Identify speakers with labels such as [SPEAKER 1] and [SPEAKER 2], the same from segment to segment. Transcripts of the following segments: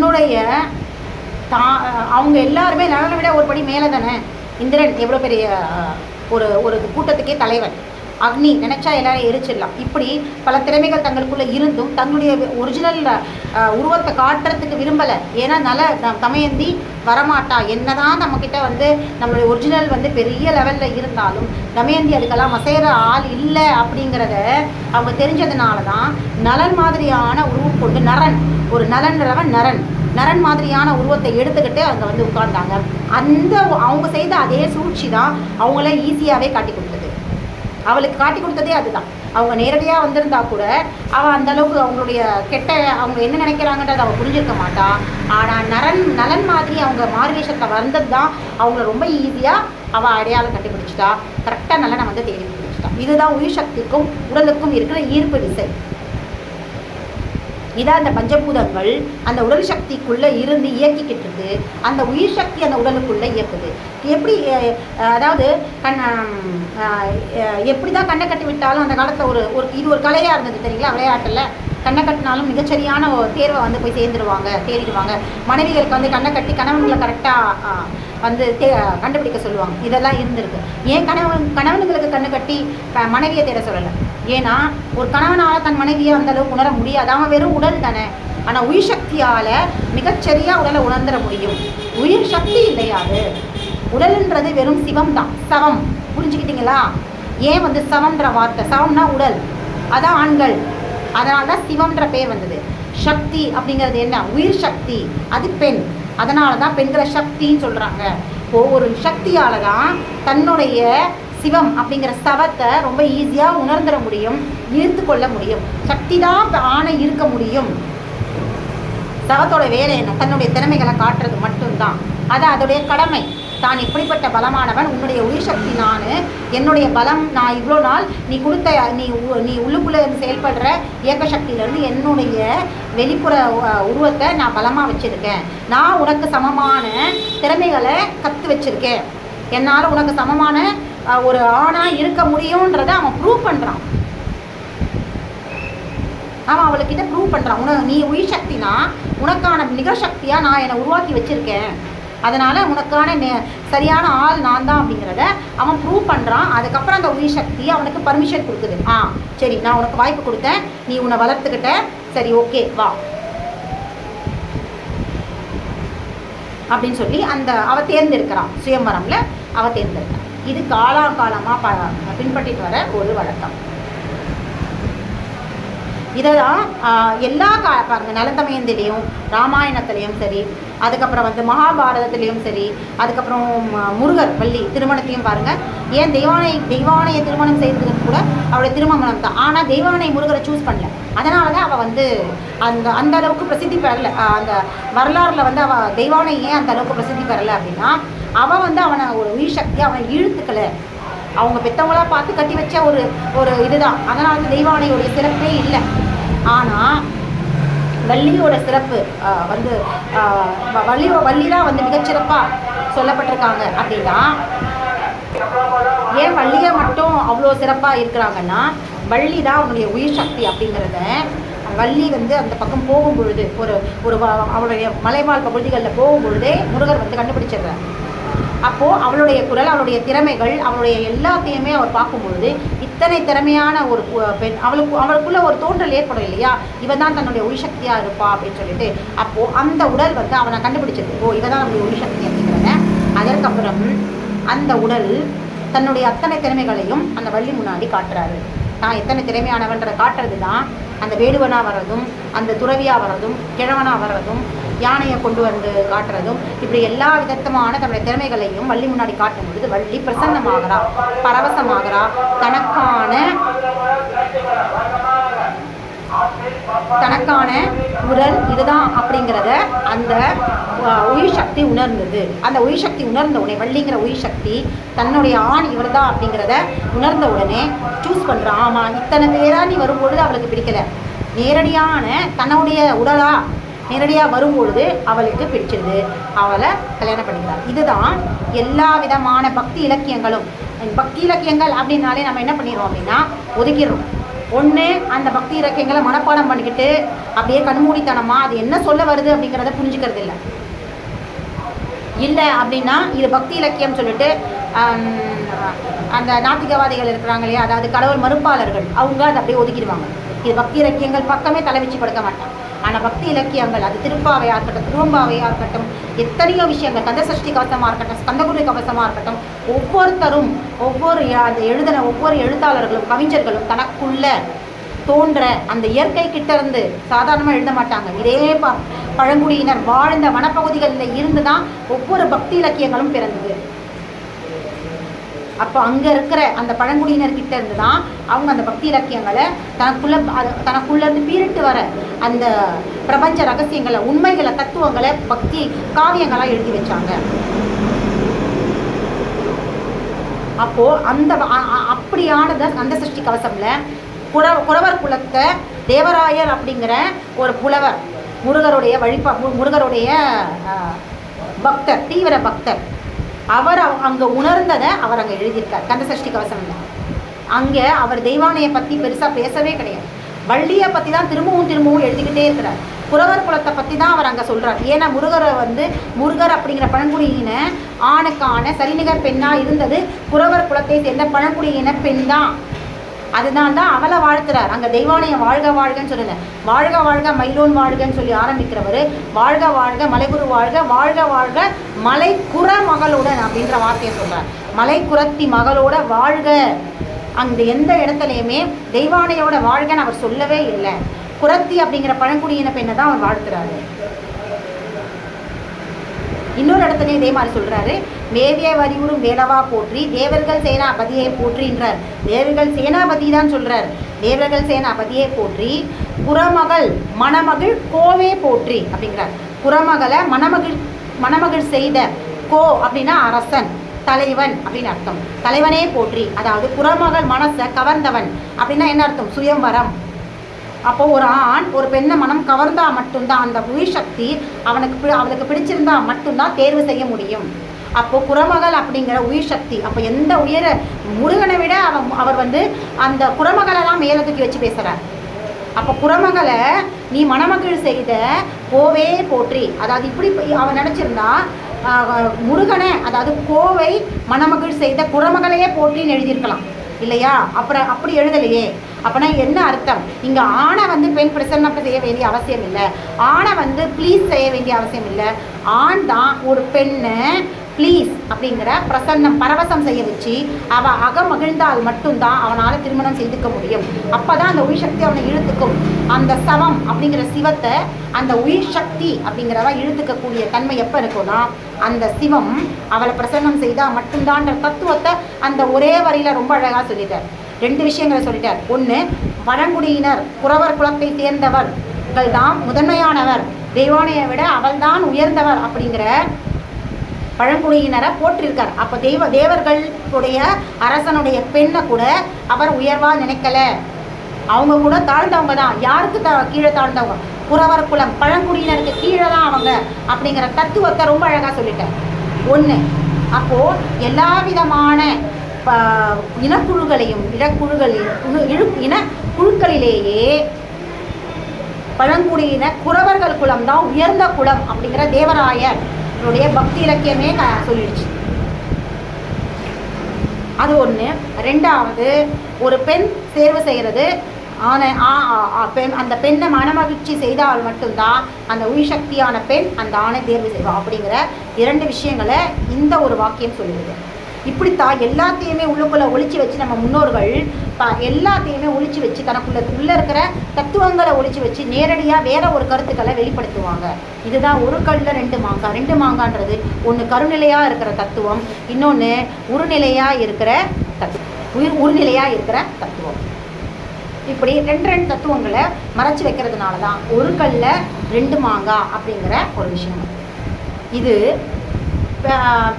[SPEAKER 1] தன்னுடைய அவங்க எல்லாருமே நலனை விட ஒரு படி மேலே தானே. இந்திரன் எவ்வளோ பெரிய ஒரு கூட்டத்துக்கே தலைவன். அக்னி நினச்சா எல்லாரும் எரிச்சிடலாம். இப்படி பல திறமைகள் தங்களுக்குள்ளே இருந்தும் தங்களுடைய ஒரிஜினல் உருவத்தை காட்டுறதுக்கு விரும்பலை. ஏன்னா தமயந்தி வரமாட்டா. என்னதான் நம்மக்கிட்ட நம்மளுடைய ஒரிஜினல் பெரிய லெவலில் இருந்தாலும் தமயந்தி அதுக்கெல்லாம் மசைகிற ஆள் இல்லை அப்படிங்கிறத அவங்க தெரிஞ்சதுனால தான் நலன் மாதிரியான உருவம் கொண்டு ஒரு நலன்றவன் நரன் மாதிரியான உருவத்தை எடுத்துக்கிட்டு அங்கே உட்கார்ந்தாங்க. அவங்க செய்த அதே சூழ்ச்சி தான் அவங்கள ஈஸியாகவே காட்டி கொடுத்தது. அவளுக்கு காட்டி கொடுத்ததே அதுதான். அவங்க நேரடியாக வந்திருந்தா கூட அவள் அந்தளவுக்கு அவங்களுடைய அவங்க என்ன நினைக்கிறாங்கன்றதை அவள் புரிஞ்சிருக்க மாட்டா. ஆனால் நலன் மாதிரி அவங்க மார்வேஷத்தை வந்தது தான் அவங்கள ரொம்ப ஈஸியாக அவள் அடையாளம் கண்டுபிடிச்சிட்டா. கரெக்டாக நலனை தேடி பிடிச்சிட்டா. இதுதான் உயிர் சக்திக்கும் உடலுக்கும் இருக்கிற ஈர்ப்பு விசை. இதான் அந்த பஞ்சபூதங்கள் அந்த உடல் சக்திக்குள்ளே இருந்து இயக்கிக்கிட்டு இருக்கு. அந்த உயிர் சக்தி அந்த உடலுக்குள்ளே இயக்குது. எப்படி அதாவது எப்படி தான் கண்ணை கட்டி விட்டாலும் அந்த காலத்தில் இது ஒரு கலையாக இருந்தது தெரியுங்களா. விளையாட்டில் கண்ணை கட்டினாலும் மிகச்சரியான தேர்வை போய் தேடிடுவாங்க. மனைவிகளுக்கு கண்ணை கட்டி கணவன்களை கரெக்டாக கண்டுபிடிக்க சொல்லுவாங்க. இதெல்லாம் இருந்திருக்கு. ஏன் கணவனுங்களுக்கு கண்ணு கட்டி மனைவியை தேட சொல்லலை? ஏன்னா ஒரு கணவனால் தன் மனைவியை அந்தளவுக்கு உணர முடியாது. அவன் வெறும் உடல் தானே. ஆனால் உயிர் சக்தியால் மிகச்சரியாக உடலை உணர்ந்துட முடியும். உயிர் சக்தி இல்லையாது. உடல்ன்றது வெறும் சிவம் தான். சவம் புரிஞ்சுக்கிட்டீங்களா? ஏன் சவம்ன்ற வார்த்தை, சவம்னா உடல், அதான் ஆண்கள். அதனால தான் சிவம்ன்ற பேர் வந்தது. சக்தி அப்படிங்கிறது என்ன? உயிர் சக்தி, அது பெண். அதனால தான் பெண்களை சக்தின்னு சொல்கிறாங்க. ஒரு சக்தியால் தான் தன்னுடைய சிவம் அப்படிங்கிற சவத்தை ரொம்ப ஈஸியாக உணர்ந்துட முடியும், ஈர்த்து கொள்ள முடியும். சக்தி தான் ஆணை இருக்க முடியும். சவத்தோட வேலை என்ன? தன்னுடைய திறமைகளை காட்டுறது மட்டும்தான். அது அதோடைய கடமை. தான் எப்படிப்பட்ட பலமானவன், உன்னுடைய உயிர் சக்தி நான், என்னுடைய பலம் நான் இவ்வளோ நாள் நீ கொடுத்த நீ உள்ளுக்குள்ளே செயல்படுற இயக்க சக்தியிலேருந்து என்னுடைய வெளிப்புற உருவத்தை நான் பலமாக வச்சுருக்கேன். நான் உனக்கு சமமான திறமைகளை கற்று வச்சுருக்கேன். என்னால் உனக்கு சமமான ஒரு ஆணாக இருக்க முடியுன்றதை அவன் ப்ரூவ் பண்ணுறான். அவன் அவளுக்கிட்ட ப்ரூவ் பண்ணுறான். நீ உயிர் சக்தினா உனக்கான நிகழ்சக்தியாக நான் என்னை உருவாக்கி வச்சுருக்கேன். அதனால் உனக்கான சரியான ஆள் நான் தான் அப்படிங்கிறத அவன் ப்ரூவ் பண்ணுறான். அதுக்கப்புறம் அந்த உயிர் சக்தி அவனுக்கு பர்மிஷன் கொடுக்குது. சரி, நான் உனக்கு வாய்ப்பு கொடுத்தேன், நீ உன்னை வளர்த்துக்கிட்ட, சரி ஓகே வா அப்படின்னு சொல்லி அவள் தேர்ந்தெடுக்கிறான். சுயம்பரமில் அவள் தேர்ந்தெடுக்கிறான். இது காலமாக பின்பற்றிட்டு வர ஒரு வழக்கம். இதை தான் எல்லா பாருங்கள், நலந்தமயந்திலையும் ராமாயணத்துலேயும் சரி, அதுக்கப்புறம் மகாபாரதத்துலேயும் சரி, அதுக்கப்புறம் முருகர் வள்ளி திருமணத்தையும் பாருங்கள். ஏன் தெய்வானையை திருமணம் செய்ததுக்கு கூட அவளுடைய திருமணம் தான். ஆனால் தெய்வானை முருகரை சூஸ் பண்ணல. அதனால தான் அவள் அந்த அளவுக்கு பிரசித்தி பெறலை. அந்த வரலாறில் அவள் தெய்வானை ஏன் அந்த அளவுக்கு பிரசித்தி பெறலை அப்படின்னா, அவள் அவனை ஒரு உயிர் சக்தி அவனை இழுத்துக்கலை. அவங்க பெற்றவங்களாக பார்த்து கட்டி வச்ச ஒரு இதுதான். அதனால தான் தெய்வானையோடைய சிறப்பே இல்லை. ஆனால் வள்ளியோட சிறப்பு வள்ளி தான் மிகச்சிறப்பாக சொல்லப்பட்டிருக்காங்க. அப்படின்னா ஏன் வள்ளியை மட்டும் அவ்வளோ சிறப்பாக இருக்கிறாங்கன்னா, வள்ளி தான் அவனுடைய உயிர் சக்தி அப்படிங்கிறத வள்ளி அந்த பக்கம் போகும்பொழுது அவளுடைய மலைவாழ் பகுதிகளில் போகும்பொழுதே முருகர் கண்டுபிடிச்சிடுறார். அப்போது அவளுடைய குரல், அவளுடைய திறமைகள், அவளுடைய எல்லாத்தையுமே அவர் பார்க்கும்பொழுது இத்தனை திறமையான ஒரு பெண் அவளுக்குள்ள ஒரு தோன்றல் ஏற்படும் இல்லையா? இவன் தான் தன்னுடைய உயிர் சக்தியாக இருப்பா அப்படின்னு சொல்லிட்டு. அப்போது அந்த உடல் அவனை கண்டுபிடிச்சிருக்கு. இவன் தான் நம்முடைய உயிர் சக்தி அப்படிங்கிறத. அதற்கப்புறம் அந்த உடல் தன்னுடைய அத்தனை திறமைகளையும் அந்த வள்ளி முன்னாடி காட்டுறாரு. நான் எத்தனை திறமையானவன்றதை காட்டுறது தான் அந்த வேடுவனாக வர்றதும், அந்த துறவியாக வர்றதும், கிழவனாக வர்றதும், யானையை கொண்டு காட்டுறதும், இப்படி எல்லா விதமான தன்னுடைய திறமைகளையும் வள்ளி முன்னாடி காட்டும் பொழுது வள்ளி பிரசன்னமாகறா, பரவசமாகறா. தனக்கான உடல் இதுதான் அப்படிங்கிறத அந்த உயிர் சக்தி உணர்ந்தது. அந்த உயிர் சக்தி உணர்ந்த உடனே வள்ளிங்கிற உயிர் சக்தி தன்னுடைய ஆண் இவர் தான் அப்படிங்கிறத உணர்ந்த உடனே சூஸ் பண்ணுறான். ஆமாம், இத்தனை பேராக நீ வரும்பொழுது அவளுக்கு பிடிக்கலை. நேரடியான தன்னுடைய உடலா நேரடியாக வரும்பொழுது அவளுக்கு பிடிச்சிருது. அவளை கல்யாணம் பண்ணிக்கிறாள். இதுதான் எல்லா விதமான பக்தி இலக்கியங்களும். பக்தி இலக்கியங்கள் அப்படின்னாலே நம்ம என்ன பண்ணிடுறோம் அப்படின்னா ஒதுக்கிடுறோம். ஒன்று அந்த பக்தி இலக்கியங்களை மனப்பாடம் பண்ணிக்கிட்டு அப்படியே கண்மூடித்தனமாக அது என்ன சொல்ல வருது அப்படிங்கிறத புரிஞ்சுக்கிறது இல்லை. இல்லை அப்படின்னா இது பக்தி இலக்கியம் சொல்லிட்டு அந்த நாத்திகவாதிகள் இருக்கிறாங்க இல்லையா, அதாவது கடவுள் மறுப்பாளர்கள், அவங்க அதை அப்படியே ஒதுக்கிடுவாங்க. இது பக்தி இலக்கியங்கள் பக்கமே தலை வச்சு படுக்க மாட்டாங்க. ஆனால் பக்தி இலக்கியங்கள் அது திருப்பாவையாக இருக்கட்டும், திருவம்பாவையாக இருக்கட்டும், எத்தனையோ விஷயங்கள், கந்த சஷ்டி கவசமாக இருக்கட்டும், ஸ்கந்தகுரு கவசமாக இருக்கட்டும், ஒவ்வொருத்தரும் அந்த எழுதின ஒவ்வொரு எழுத்தாளர்களும் கவிஞர்களும் தனக்குள்ள தோன்ற அந்த இயற்கை கிட்ட இருந்து சாதாரணமாக எழுத மாட்டாங்க. இதே பழங்குடியினர் வாழ்ந்த வனப்பகுதிகளில் இருந்து தான் ஒவ்வொரு பக்தி இலக்கியங்களும் பிறந்தது. அப்போ அங்கே இருக்கிற அந்த பழங்குடியினர்கிட்ட இருந்து தான் அவங்க அந்த பக்தி இலக்கியங்களை தனக்குள்ளேருந்து பீரிட்டு வர அந்த பிரபஞ்ச ரகசியங்களை, உண்மைகளை, தத்துவங்களை பக்தி காவியங்களாக எழுதி வச்சாங்க. அப்போது அப்படியானது அந்த சஷ்டி கவசம்ல குறவர் குலத்தை தேவராயர் அப்படிங்கிற ஒரு புலவர், முருகருடைய பக்தர், தீவிர பக்தர், அவர் அங்கே உணர்ந்ததை அவர் அங்கே எழுதியிருக்கார் கந்த சஷ்டி கவசம்ல. அங்கே அவர் தெய்வானையை பற்றி பெருசாக பேசவே கிடையாது. வள்ளியை பற்றி தான் திரும்பவும் எழுதிக்கிட்டே இருக்கிறார். குறவர் குலத்தை பற்றி தான் அவர் அங்கே சொல்கிறார். ஏன்னா முருகர் அப்படிங்கிற பழங்குடியின ஆணுக்கான சரிநிகர் பெண்ணாக இருந்தது குறவர் குலத்தை சேர்ந்த பழங்குடியின பெண் தான். அதுதான் அவளை வாழ்த்துறார். அங்கே தெய்வானையை வாழ்க வாழ்கன்னு சொல்லலை, வாழ்க வாழ்க மயிலோன் வாழ்கன்னு சொல்லி ஆரம்பிக்கிறவர் வாழ்க வாழ்க மலைகுரு வாழ்க, வாழ்க வாழ்க மலைக்குற மகளுடன் அப்படின்ற வார்த்தையை சொல்கிறார். மலைக்குறத்தி மகளோட வாழ்க. அங்கே எந்த இடத்துலையுமே தெய்வானையோட வாழ்கன்னு அவர் சொல்லவே இல்லை. குறத்தி அப்படிங்கிற பழங்குடியின பெண்ணை தான் அவர் வாழ்த்துறாரு. இன்னொரு இடத்துலையும் இதே மாதிரி சொல்கிறாரு, மேவிய வரிவுறும் வேலவா போற்றி தேவர்கள் சேனாபதியை போற்றின்றார். தேவர்கள் சேனாபதி தான் சொல்கிறார். தேவர்கள் சேனாபதியை போற்றி குறமகள் மணமகள் கோவே போற்றி அப்படிங்கிறார். குறமகளை மணமகள் செய்த கோ அப்படின்னா அரசன், தலைவன் அப்படின்னு அர்த்தம். தலைவனே போற்றி, அதாவது குறமகள் மனசை கவர்ந்தவன் அப்படின்னா என்ன அர்த்தம்? சுயம்வரம். அப்போ ஒரு ஆண் ஒரு பெண்ணை மனம் கவர்ந்தா மட்டும்தான் அந்த உயிர் சக்தி அவளுக்கு பிடிச்சிருந்தா மட்டும்தான் தேர்வு செய்ய முடியும். அப்போ குறமகள் அப்படிங்கிற உயிர் சக்தி, அப்போ எந்த உயர முருகனை விட அவர் அந்த குறமகளை தான் மேலே தூக்கி வச்சு பேசுகிறார். அப்போ குறமகளை நீ மணமகள் செய்த கோவே போற்றி, அதாவது இப்படி அவன் நினச்சிருந்தா முருகனை, அதாவது கோவை மணமகள் செய்த குறமகளையே போற்றின்னு எழுதியிருக்கலாம் இல்லையா? அப்புறம் அப்படி எழுதலையே. அப்போனா என்ன அர்த்தம்? இங்கே ஆணை பெண் பிரசன்னம் செய்ய வேண்டிய அவசியம் இல்லை, ஆணை ப்ளீஸ் செய்ய வேண்டிய அவசியம் இல்லை. ஆண் தான் ஒரு பெண்ணை ப்ளீஸ் அப்படிங்கிற பிரசன்னம் பரவசம் செய்ய வச்சு அவள் அகமகிழ்ந்தால் மட்டும்தான் அவனால் திருமணம் செய்துக்க முடியும். அப்போ தான் அந்த உயிர் சக்தி அவனை இழுத்துக்கும். அந்த சவம் அப்படிங்கிற சிவத்தை அந்த உயிர் சக்தி அப்படிங்கிறவ இழுத்துக்கக்கூடிய தன்மை எப்போ இருக்கும்னா அந்த சிவம் அவளை பிரசன்னம் செய்தால் மட்டும்தான்ற தத்துவத்தை அந்த ஒரே வரியில் ரொம்ப அழகாக சொல்லிட்டார். 2 விஷயங்களை சொல்லிட்டார். ஒன்று, பழங்குடியினர் குறவர் குலத்தை சேர்ந்தவர்கள் தான் முதன்மையானவர், தெய்வானையை விட அவள் தான் உயர்ந்தவர் அப்படிங்கிற பழங்குடியினரை போற்றிருக்கார். அப்போ தேவர்களுடைய அரசனுடைய பெண்ணை கூட அவர் உயர்வாக நினைக்கல. அவங்க கூட தாழ்ந்தவங்க தான். யாருக்கு கீழே தாழ்ந்தவங்க? குறவர் குலம், பழங்குடியினருக்கு கீழே தான் அவங்க அப்படிங்கிற தத்துவத்தை ரொம்ப அழகாக சொல்லிட்டார். ஒன்று, அப்போது எல்லா விதமான இனக்குழுக்களையும் இனக்குழுக்களிலேயே பழங்குடியின குறவர்கள் குலம் தான் உயர்ந்த குலம் அப்படிங்கிற தேவராயருடைய பக்தி இலக்கியமே சொல்லிடுச்சு. அது ஒன்று. 2வது, ஒரு பெண் தேர்வு செய்கிறது, அந்த பெண்ணை மனமகிழ்ச்சி செய்தால் மட்டும்தான் அந்த உயிர் சக்தியான பெண் அந்த ஆணை தேர்வு செய்வாள் அப்படிங்கிற 2 விஷயங்களை இந்த ஒரு வாக்கியம் சொல்லிடுது. இப்படித்தான் எல்லாத்தையுமே உள்ளுக்குள்ளே ஒழிச்சு வச்சு நம்ம முன்னோர்கள் எல்லாத்தையுமே ஒழிச்சு வச்சு தனக்குள்ளே இருக்கிற தத்துவங்களை ஒழிச்சு வச்சு நேரடியாக வேற ஒரு கருத்துக்களை வெளிப்படுத்துவாங்க. இதுதான் ஒரு கல்ல 2 மாங்காய். 2 மாங்கான்றது ஒன்று கருநிலையாக இருக்கிற தத்துவம், இன்னொன்று உருநிலையாக இருக்கிற உருநிலையாக இருக்கிற தத்துவம். இப்படி 2 தத்துவங்களை மறைச்சி வைக்கிறதுனால தான் ஒரு கல்ல 2 மாங்காய் அப்படிங்கிற ஒரு விஷயம். இது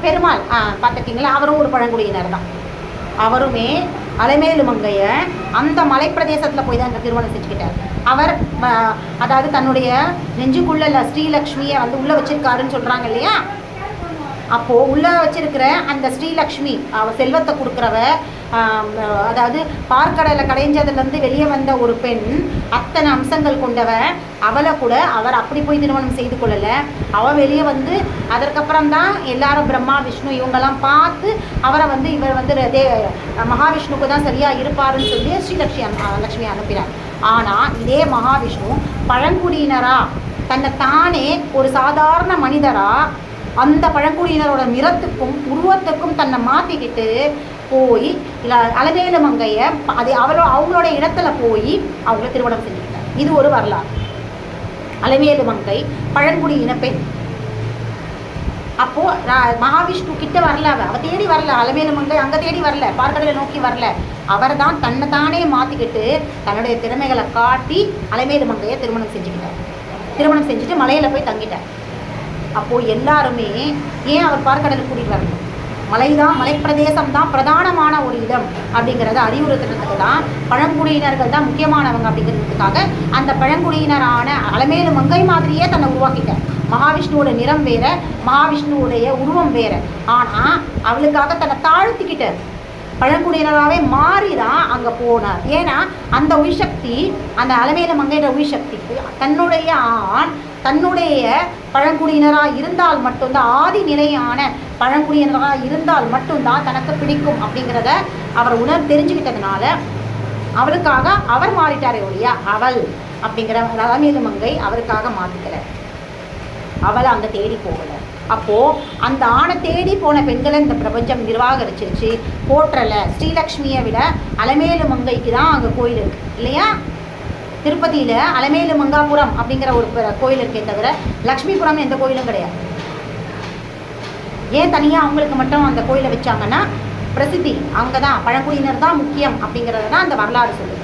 [SPEAKER 1] பெருமாள் பார்த்துருக்கீங்களா? அவரும் ஒரு பழங்குடியினர் தான். அவருமே அலைமேலு மங்கைய அந்த மலைப்பிரதேசத்தில் போய் தான் இந்த திருமணம் செஞ்சுக்கிட்டார். அவர் அதாவது தன்னுடைய நெஞ்சுக்குள்ள ஸ்ரீலக்ஷ்மியை உள்ளே வச்சிருக்காருன்னு சொல்கிறாங்க இல்லையா? அப்போது உள்ளே வச்சிருக்கிற அந்த ஸ்ரீலக்ஷ்மி அவள் செல்வத்தை கொடுக்குறவ, அதாவது பார்க்கடலை கடைஞ்சதுலேருந்து வெளியே வந்த ஒரு பெண் அத்தனை அம்சங்கள் கொண்டவ. அவளை கூட அவர் அப்படி போய் திருமணம் செய்து கொள்ளலை. அவள் வெளியே வந்து அதற்கப்புறம் தான் எல்லாரும் பிரம்மா விஷ்ணு இவங்கெல்லாம் பார்த்து அவரை வந்து இவர் வந்து மகாவிஷ்ணுக்கு தான் சரியாக இருப்பாருன்னு சொல்லி லக்ஷ்மி அனுப்பினார். ஆனால் இதே மகாவிஷ்ணு பழங்குடியினராக தன்னை தானே ஒரு சாதாரண மனிதராக அந்த பழங்குடியினரோட நிறத்துக்கும் உருவத்துக்கும் தன்னை மாற்றிக்கிட்டு போய் அலமேலு மங்கையை அது அவங்களோட இடத்துல போய் அவங்கள திருமணம் செஞ்சுக்கிட்டார். இது ஒரு வரலாறு. அலமேலு மங்கை பழங்குடியின பெண். அப்போது மகாவிஷ்ணு கிட்ட வரல, அவள் தேடி வரல. அலமேலு மங்கை அங்கே தேடி வரல, பார்க்கடலை நோக்கி வரல. அவர் தான் தன்னை தானே மாற்றிக்கிட்டு தன்னுடைய திறமைகளை காட்டி அலமேலு மங்கையை திருமணம் செஞ்சுக்கிட்டார். திருமணம் செஞ்சுட்டு மலையில் போய் தங்கிட்டார். அப்போது எல்லாருமே ஏன் அவர் பார்க்கடலுக்கு கூட்டிகிட்டு வரணும்? மலைப்பிரதேசம் தான் பிரதானமான ஒரு இடம் அப்படிங்கிறத அறிவுறுத்துறதுக்கு தான் பழங்குடியினர்கள் தான் முக்கியமானவங்க அப்படிங்கிறதுக்காக அந்த பழங்குடியினரான அலமேலு மங்கை மாதிரியே தன்னை உருவாக்கிட்டார். மகாவிஷ்ணுவோட நிறம் வேற, மகாவிஷ்ணுவோடைய உருவம் வேற. ஆனால் அவளுக்காக தன்னை தாழ்த்திக்கிட்டார். பழங்குடியினராகவே மாறி தான் அங்கே போனார். ஏன்னா அந்த உயிர்சக்தி, அந்த அலமேலு மங்கையோட உயிர்சக்திக்கு தன்னுடைய ஆண் தன்னுடைய பழங்குடியினராக இருந்தால் மட்டும்தான், ஆதி நிலையான பழங்குடியினராக இருந்தால் மட்டும்தான் தனக்கு பிடிக்கும் அப்படிங்கிறத அவர் தெரிஞ்சுக்கிட்டதுனால அவளுக்காக அவர் மாறிட்டாரே ஒழியா அவள் அப்படிங்கிற அலமேலு மங்கை அவருக்காக மாற்றிக்கலை. அவளை அங்கே தேடி போகலை. அப்போது அந்த ஆணை தேடி போன பெண்களை இந்த பிரபஞ்சம் நிர்வாகரிச்சிருச்சு, போற்றலை. ஸ்ரீலக்ஷ்மியை விட அலமேலு மங்கைக்கு தான் அங்கே கோயில் இருக்குது இல்லையா? திருப்பதியில் அலமேலு மங்காபுரம் அப்படிங்கிற ஒரு கோயில் இருக்கே தவிர லக்ஷ்மிபுரம் எந்த கோயிலும் கிடையாது. ஏன் தனியாக அவங்களுக்கு மட்டும் அந்த கோயிலை வச்சாங்கன்னா பிரசித்தி, அங்கே தான் பழங்குடியினர் தான் முக்கியம் அப்படிங்கிறத தான் அந்த வரலாறு சொல்லுது.